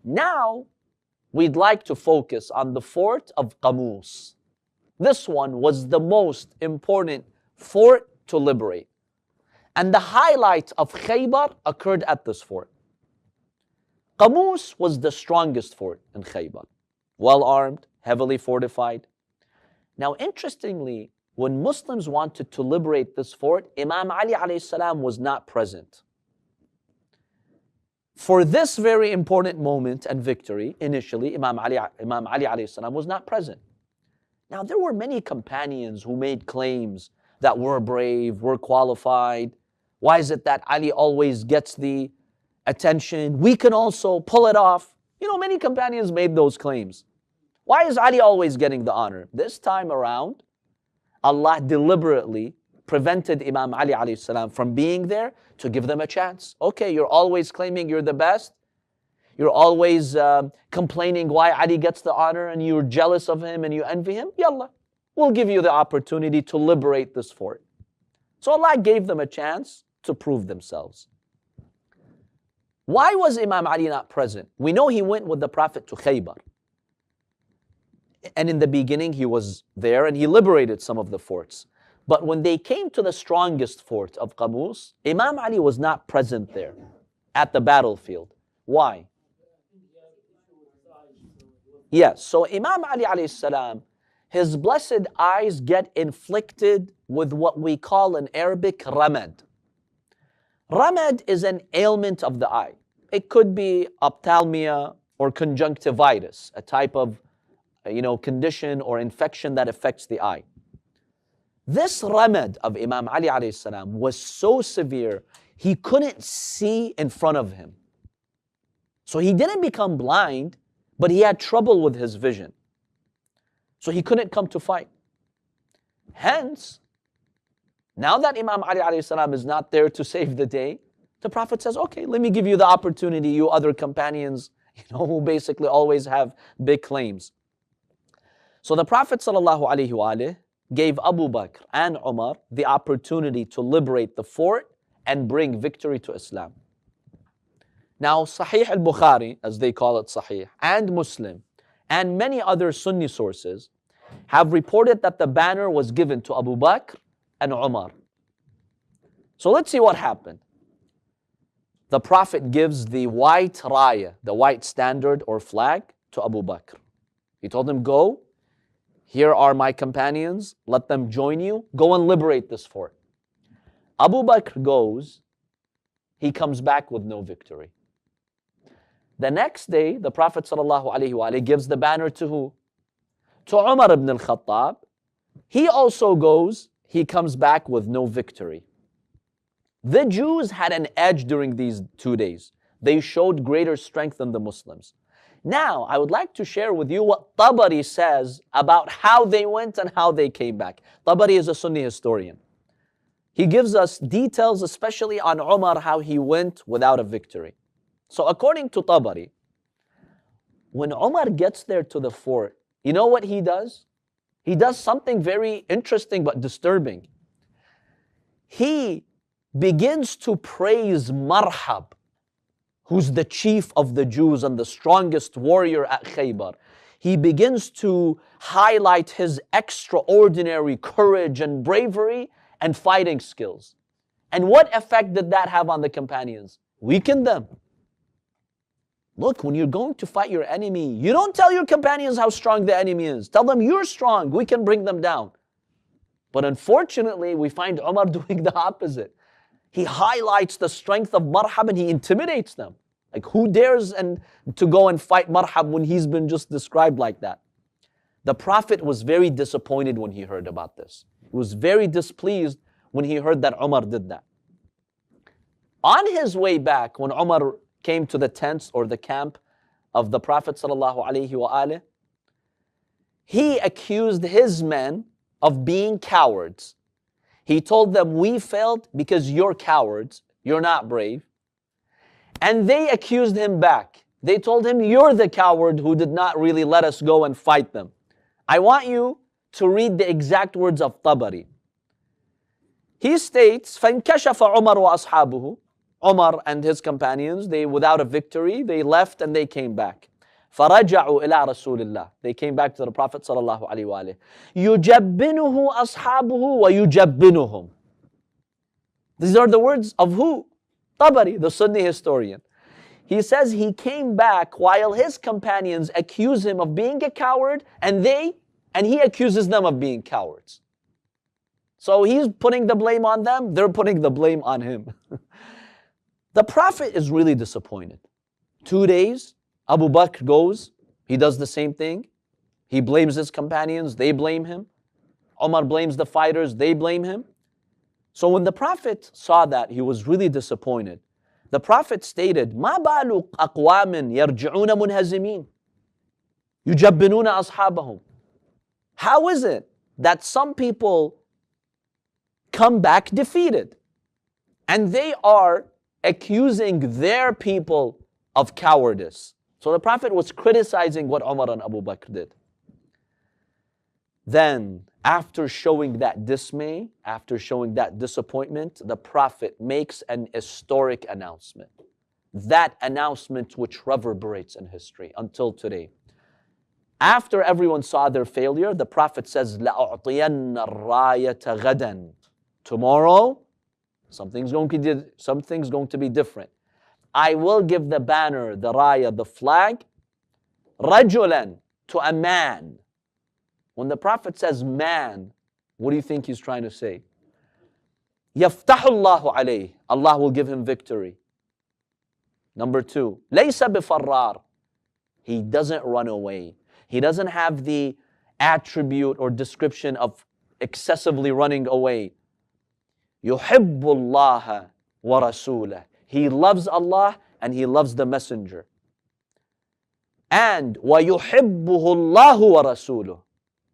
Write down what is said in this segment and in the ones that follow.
Now, we'd like to focus on the fort of Qamus. This one was the most important fort to liberate. And the highlight of Khaybar occurred at this fort. Qamus was the strongest fort in Khaybar. Well armed, heavily fortified. Now, interestingly, when Muslims wanted to liberate this fort, Imam Ali alayhi salam was not present. For this very important moment and victory, initially, Imam Ali alayhi salam was not present. Now, there were many companions who made claims that we're brave, we're qualified. Why is it that Ali always gets the attention? We can also pull it off. Many companions made those claims. Why is Ali always getting the honor? This time around, Allah deliberately prevented Imam Ali alayhi salam from being there to give them a chance. Okay, you're always claiming you're the best. You're always complaining why Ali gets the honor and you're jealous of him and you envy him. Yallah, we'll give you the opportunity to liberate this fort. So Allah gave them a chance to prove themselves. Why was Imam Ali not present? We know he went with the Prophet to Khaybar. And in the beginning he was there and he liberated some of the forts. But when they came to the strongest fort of Qamus, Imam Ali was not present there at the battlefield. Why? Yes, so Imam Ali alayhi salam, his blessed eyes get inflicted with what we call in Arabic ramad. Ramad is an ailment of the eye. It could be ophthalmia or conjunctivitis, a type of condition or infection that affects the eye. This ramad of Imam Ali alayhi salam was so severe, he couldn't see in front of him. So he didn't become blind, but he had trouble with his vision. So he couldn't come to fight. Hence, now that Imam Ali alayhi salam is not there to save the day, the Prophet says, okay, let me give you the opportunity, you other companions, who basically always have big claims. So the Prophet sallallahu alaihi wasallam gave Abu Bakr and Umar the opportunity to liberate the fort and bring victory to Islam. Now, Sahih al-Bukhari, as they call it Sahih, and Muslim, and many other Sunni sources have reported that the banner was given to Abu Bakr and Umar. So let's see what happened. The Prophet gives the white raya, the white standard or flag, to Abu Bakr. He told him, go, here are my companions, let them join you, go and liberate this fort. Abu Bakr goes, he comes back with no victory. The next day, the Prophet ﷺ gives the banner to who? To Umar ibn al-Khattab. He also goes, he comes back with no victory. The Jews had an edge during these 2 days. They showed greater strength than the Muslims. Now, I would like to share with you what Tabari says about how they went and how they came back. Tabari is a Sunni historian. He gives us details, especially on Umar, how he went without a victory. So according to Tabari, when Umar gets there to the fort, you know what he does? He does something very interesting but disturbing. He begins to praise Marhab, who's the chief of the Jews and the strongest warrior at Khaybar. He begins to highlight his extraordinary courage and bravery and fighting skills. And what effect did that have on the companions? Weakened them. Look, when you're going to fight your enemy, you don't tell your companions how strong the enemy is. Tell them you're strong, we can bring them down. But unfortunately, we find Umar doing the opposite. He highlights the strength of Marhab and he intimidates them. Like, who dares to go and fight Marhab when he's been just described like that? The Prophet was very disappointed when he heard about this. He was very displeased when he heard that Umar did that. On his way back, when Umar came to the tents or the camp of the Prophet ﷺ, he accused his men of being cowards. He told them, we failed because you're cowards, you're not brave. And they accused him back. They told him, you're the coward who did not really let us go and fight them. I want you to read the exact words of Tabari. He states, فَانْكَشَفَ عُمَرُ وَأَصْحَابُهُ Umar and his companions, they without a victory, they left and they came back. فرجعوا إلى رسول الله. They came back to the Prophet صلى الله عليه وآله. يجبنه أصحابه ويجبنهم. These are the words of who? Tabari, the Sunni historian. He says he came back while his companions accuse him of being a coward, and he accuses them of being cowards. So he's putting the blame on them, they're putting the blame on him. The Prophet is really disappointed. 2 days, Abu Bakr goes, he does the same thing. He blames his companions, they blame him. Umar blames the fighters, they blame him. So when the Prophet saw that, he was really disappointed. The Prophet stated, مَا بَالُ أَقْوَامٍ يَرْجِعُونَ مُنْهَزِمِينَ يُجَبِّنُونَ أَصْحَابَهُم. How is it that some people come back defeated and they are accusing their people of cowardice? So the Prophet was criticizing what Umar and Abu Bakr did. Then, after showing that dismay, after showing that disappointment, the Prophet makes an historic announcement. That announcement which reverberates in history until today. After everyone saw their failure, the Prophet says, لَأُعْطِيَنَّ الرَّايَةَ غَدًا. Tomorrow, something's going to be different. I will give the banner, the raya, the flag, رَجُلًا, to a man. When the Prophet says man, what do you think he's trying to say? يَفْتَحُ اللَّهُ عَلَيْهِ. Allah will give him victory. Number 2, لَيْسَ بِفَرَّارٍ. He doesn't run away. He doesn't have the attribute or description of excessively running away. يُحِبُّ اللَّهَ وَرَسُولَهُ. He loves Allah and he loves the messenger. And وَيُحِبُّهُ اللَّهُ وَرَسُولُهُ.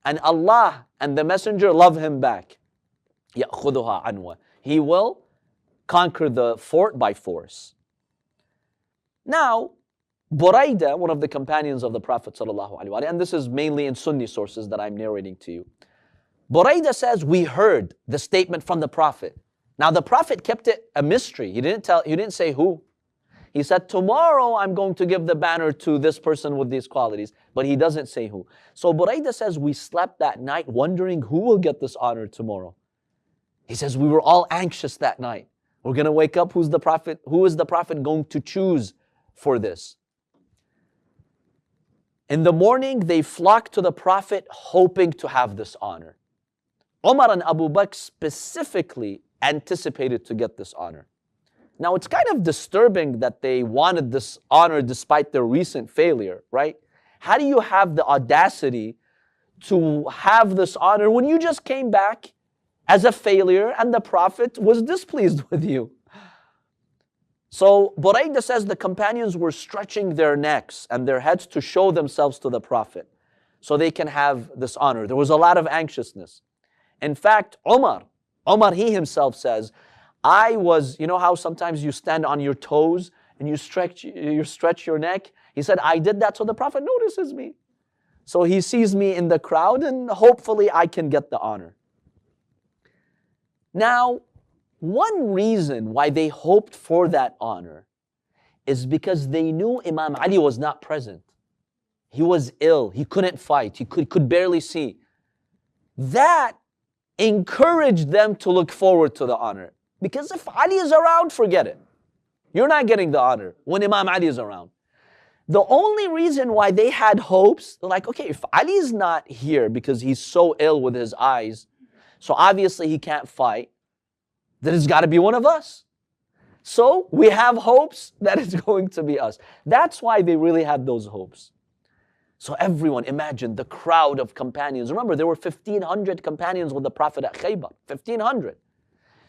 And Allah and the messenger love him back. يَأْخُذُهَا عَنْوَ. He will conquer the fort by force. Now, Buraidah, one of the companions of the Prophet ﷺ, and this is mainly in Sunni sources that I'm narrating to you. Buraidah says, we heard the statement from the Prophet. Now the Prophet kept it a mystery. He didn't say who. He said, tomorrow I'm going to give the banner to this person with these qualities, but he doesn't say who. So Buraidah says, we slept that night wondering who will get this honor tomorrow. He says, we were all anxious that night. We're going to wake up, who is the Prophet going to choose for this? In the morning, they flocked to the Prophet hoping to have this honor. Umar and Abu Bakr specifically anticipated to get this honor. Now, it's kind of disturbing that they wanted this honor despite their recent failure, right? How do you have the audacity to have this honor when you just came back as a failure and the Prophet was displeased with you? So Buraidah says the companions were stretching their necks and their heads to show themselves to the Prophet so they can have this honor. There was a lot of anxiousness. In fact, Umar, he himself says, you know how sometimes you stand on your toes and you stretch your neck? He said, I did that so the Prophet notices me. So he sees me in the crowd and hopefully I can get the honor. Now, one reason why they hoped for that honor is because they knew Imam Ali was not present. He was ill, he couldn't fight, he could barely see. That encouraged them to look forward to the honor. Because if Ali is around, forget it. You're not getting the honor when Imam Ali is around. The only reason why they had hopes, they're like, okay, if Ali is not here because he's so ill with his eyes, so obviously he can't fight, then it's got to be one of us. So we have hopes that it's going to be us. That's why they really had those hopes. So everyone, imagine the crowd of companions. Remember, there were 1,500 companions with the Prophet at Khaybar. 1,500.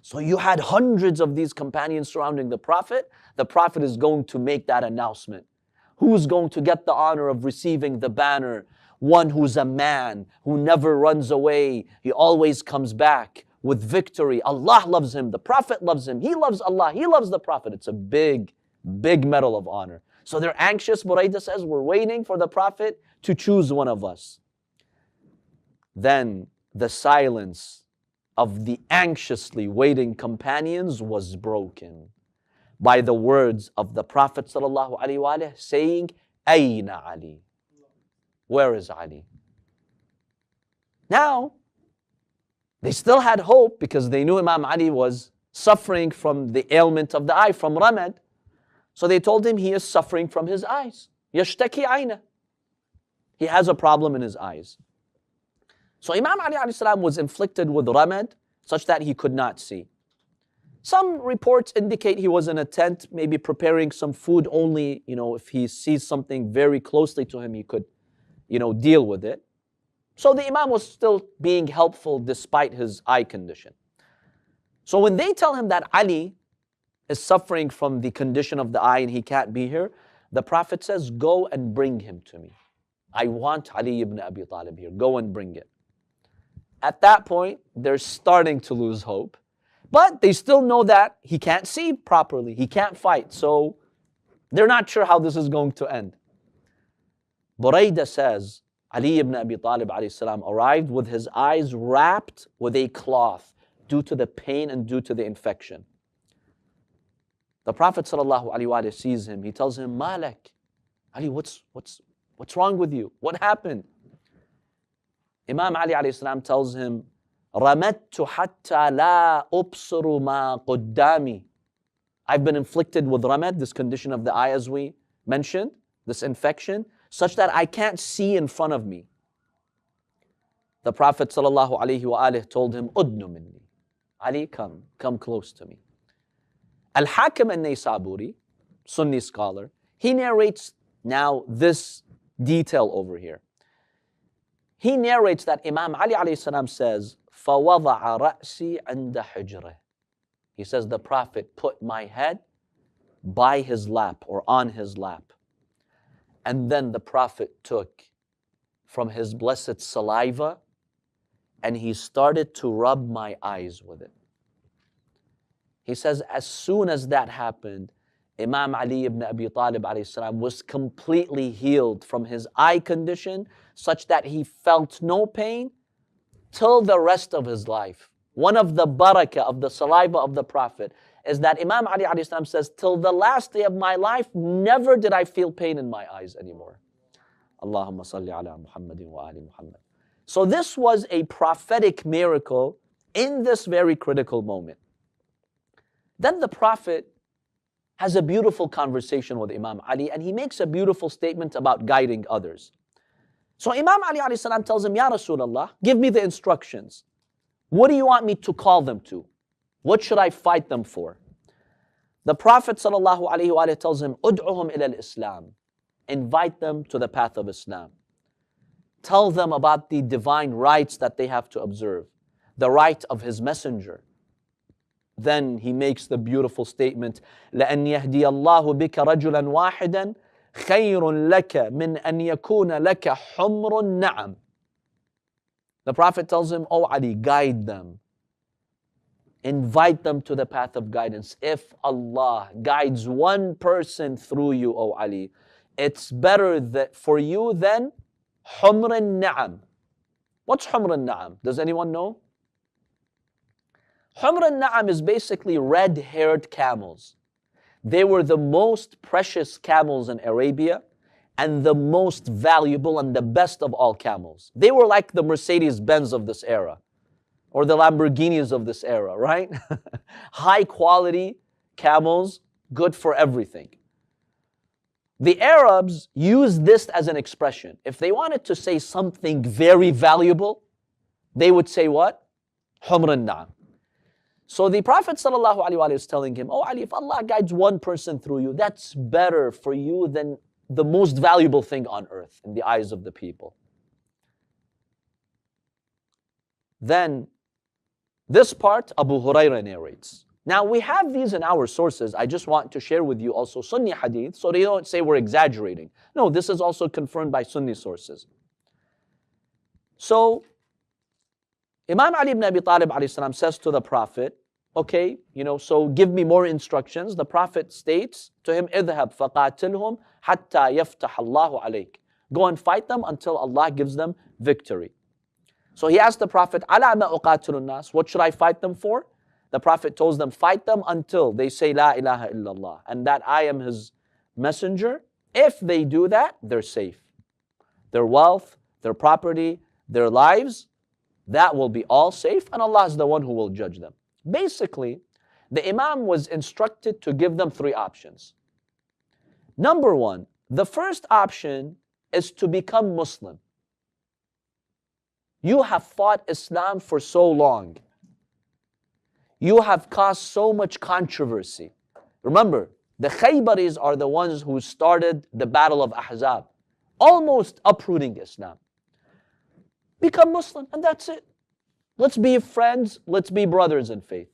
So you had hundreds of these companions surrounding the Prophet. The Prophet is going to make that announcement. Who's going to get the honor of receiving the banner? One who's a man, who never runs away. He always comes back with victory. Allah loves him. The Prophet loves him. He loves Allah. He loves the Prophet. It's a big, big medal of honor. So they're anxious. Buraidah says, we're waiting for the Prophet to choose one of us. Then the silence of the anxiously waiting companions was broken by the words of the Prophet sallallahu alaihi wasallam saying, Ayna Ali? Where is Ali? Now, they still had hope because they knew Imam Ali was suffering from the ailment of the eye, from ramad. So they told him he is suffering from his eyes. Yashtaki ayna. He has a problem in his eyes. So Imam Ali alayhi salam was inflicted with ramad such that he could not see. Some reports indicate he was in a tent, maybe preparing some food only, if he sees something very closely to him, he could, deal with it. So the Imam was still being helpful despite his eye condition. So when they tell him that Ali is suffering from the condition of the eye and he can't be here, the Prophet says, go and bring him to me. I want Ali ibn Abi Talib here. Go and bring it. At that point, they're starting to lose hope. But they still know that he can't see properly. He can't fight. So they're not sure how this is going to end. Buraidah says, Ali ibn Abi Talib alayhi salam arrived with his eyes wrapped with a cloth due to the pain and due to the infection. The Prophet sallallahu alaihi wasallam sees him. He tells him, Malak, Ali, what's wrong with you? What happened? Imam Ali alayhi salam tells him, Ramattu hatta la ubsiru ma quddami. I've been inflicted with ramad, this condition of the eye as we mentioned, this infection, such that I can't see in front of me. The Prophet sallallahu alaihi wasallam told him, Udnu minni. Ali, come close to me. Al-Hakim al-Naysaburi, Sunni scholar, he narrates now this detail over here. He narrates that Imam Ali alayhi salam says, فَوَضَعَ رَأْسِي عِنْدَ حِجْرِهِ. He says, the Prophet put my head by his lap or on his lap. And then the Prophet took from his blessed saliva and he started to rub my eyes with it. He says, as soon as that happened, Imam Ali ibn Abi Talib alayhi salam was completely healed from his eye condition such that he felt no pain till the rest of his life. One of the barakah of the saliva of the Prophet is that Imam Ali alayhi salam says, till the last day of my life, never did I feel pain in my eyes anymore. Allahumma salli ala Muhammadin wa ali Muhammad. So this was a prophetic miracle in this very critical moment. Then the Prophet has a beautiful conversation with Imam Ali and he makes a beautiful statement about guiding others. So Imam Ali alayhi salam tells him, Ya Rasulullah, give me the instructions. What do you want me to call them to? What should I fight them for? The Prophet sallallahu alaihi wasallam tells him, Ud'uhum ila al-Islam. Invite them to the path of Islam. Tell them about the divine rights that they have to observe, the right of his messenger. Then he makes the beautiful statement, لَأَنْ يَهْدِيَ اللَّهُ بِكَ رَجُلًا وَاحِدًا خَيْرٌ لَكَ مِنْ أَنْ يَكُونَ لَكَ حُمْرٌ نَعَمٌ. The Prophet tells him, Oh Ali, guide them. Invite them to the path of guidance. If Allah guides one person through you, O Ali, it's better that for you than Humr al-Na'am. What's Humr al-Na'am? Does anyone know? Humr al-Na'am is basically red-haired camels. They were the most precious camels in Arabia and the most valuable and the best of all camels. They were like the Mercedes-Benz of this era, or the Lamborghinis of this era, right? High quality camels, good for everything. The Arabs used this as an expression. If they wanted to say something very valuable, they would say what? Humr al-Na'am. So the Prophet ﷺ is telling him, Oh Ali, if Allah guides one person through you, that's better for you than the most valuable thing on earth in the eyes of the people. Then this part Abu Hurairah narrates. Now we have these in our sources. I just want to share with you also Sunni hadith so they don't say we're exaggerating. No, this is also confirmed by Sunni sources. So Imam Ali ibn Abi Talib alayhi salam says to the Prophet, okay, so give me more instructions. The Prophet states to him, اذهب فقاتلهم حتى يفتح الله عليك. Go and fight them until Allah gives them victory. So he asked the Prophet, على ما أقاتل الناس? What should I fight them for? The Prophet tells them, fight them until they say La ilaha illallah and that I am his messenger. If they do that, they're safe. Their wealth, their property, their lives, that will be all safe, and Allah is the one who will judge them. Basically, the Imam was instructed to give them three options. Number one, the first option is to become Muslim. You have fought Islam for so long. You have caused so much controversy. Remember, the Khaybaris are the ones who started the battle of Ahzab, almost uprooting Islam. Become Muslim, and that's it. Let's be friends, let's be brothers in faith.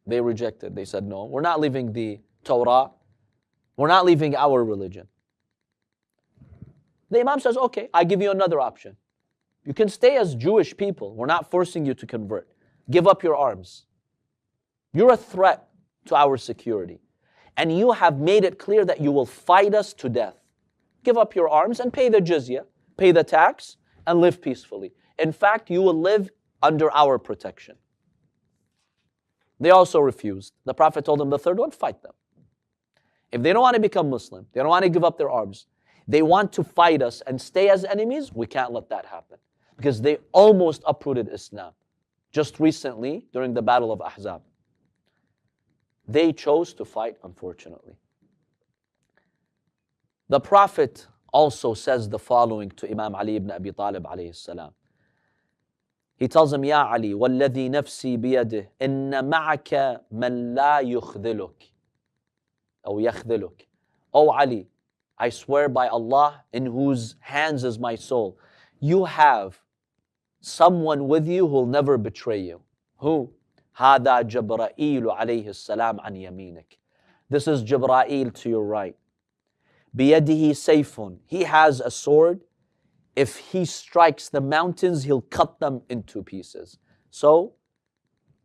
They rejected. They said, no, we're not leaving the Torah. We're not leaving our religion. The Imam says, okay, I give you another option. You can stay as Jewish people. We're not forcing you to convert. Give up your arms. You're a threat to our security. And you have made it clear that you will fight us to death. Give up your arms and pay the jizya, pay the tax, and live peacefully. In fact, you will live under our protection. They also refused. The Prophet told them the third one, fight them. If they don't want to become Muslim, they don't want to give up their arms, they want to fight us and stay as enemies, we can't let that happen. Because they almost uprooted Islam. Just recently, during the Battle of Ahzab. They chose to fight, unfortunately. The Prophet also says the following to Imam Ali ibn Abi Talib alayhi salam. He tells him, Ya Ali, وَالَّذِي نَفْسِي بِيَدِهِ إِنَّ مَعَكَ مَنْ لَا يُخْذِلُكَ أو يَخْذِلُكَ. O Ali, I swear by Allah in whose hands is my soul, you have someone with you who will never betray you. Who? هَذَا جَبْرَائِيلُ عَلَيْهِ السَّلَامُ عَنْ يَمِينِكَ. This is Jibra'il to your right. بِيَدِهِ سَيْفٌ. He has a sword. If he strikes the mountains, he'll cut them into pieces. So,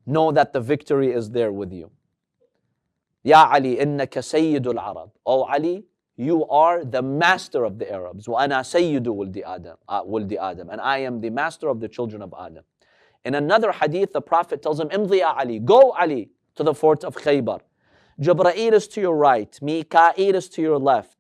know that the victory is there with you. Ya Ali, innaka sayyidul Arab. Oh Ali, you are the master of the Arabs. وَأَنَا سَيِّدُ وَلْدِ Adam. And I am the master of the children of Adam. In another hadith, the Prophet tells him, Imdi ya Ali, go Ali to the fort of Khaybar. Jibra'il is to your right, Mika'il is to your left.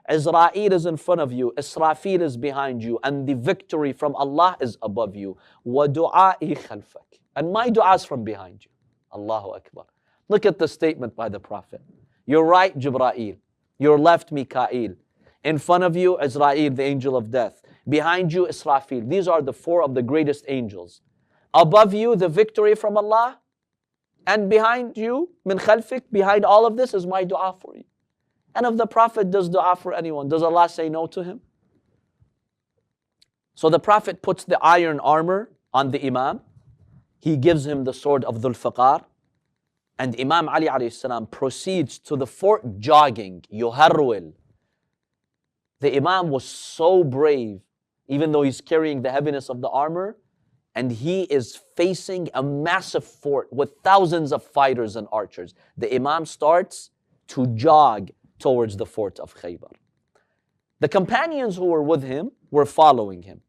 Israel is in front of you, Israfil is behind you, and the victory from Allah is above you. وَدُعَائِ خَلْفَكَ. And my dua is from behind you. Allahu Akbar. Look at the statement by the Prophet. Your right, Jibra'il. Your left, Mika'il. In front of you, Israel, the angel of death. Behind you, Israfil. These are the four of the greatest angels. Above you, the victory from Allah. And behind you, min khalfik, behind all of this is my dua for you. And if the Prophet does dua for anyone, does Allah say no to him? So the Prophet puts the iron armor on the Imam. He gives him the sword of Dhul Fiqar. And Imam Ali alayhi salam proceeds to the fort jogging, yuharwil. The Imam was so brave, even though he's carrying the heaviness of the armor, and he is facing a massive fort with thousands of fighters and archers. The Imam starts to jog towards the fort of Khaybar. The companions who were with him were following him.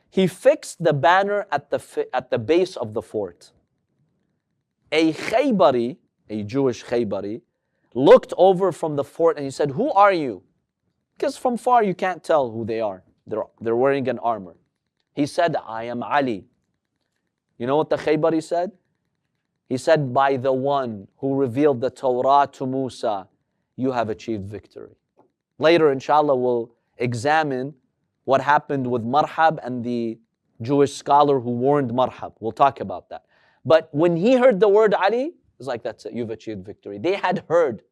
He fixed the banner at the base of the fort. A Khaybari, a Jewish Khaybari, looked over from the fort and he said, who are you? Because from far you can't tell who they are. They're wearing an armor. He said, I am Ali. You know what the Khaybari said? He said, by the one who revealed the Torah to Musa, you have achieved victory. Later, inshallah, we'll examine what happened with Marhab and the Jewish scholar who warned Marhab. We'll talk about that. But when he heard the word Ali, it's like, that's it, you've achieved victory. They had heard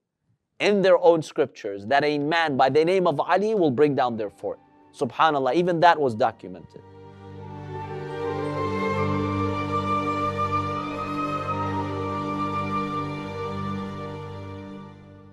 in their own scriptures that a man by the name of Ali will bring down their fort. SubhanAllah, even that was documented.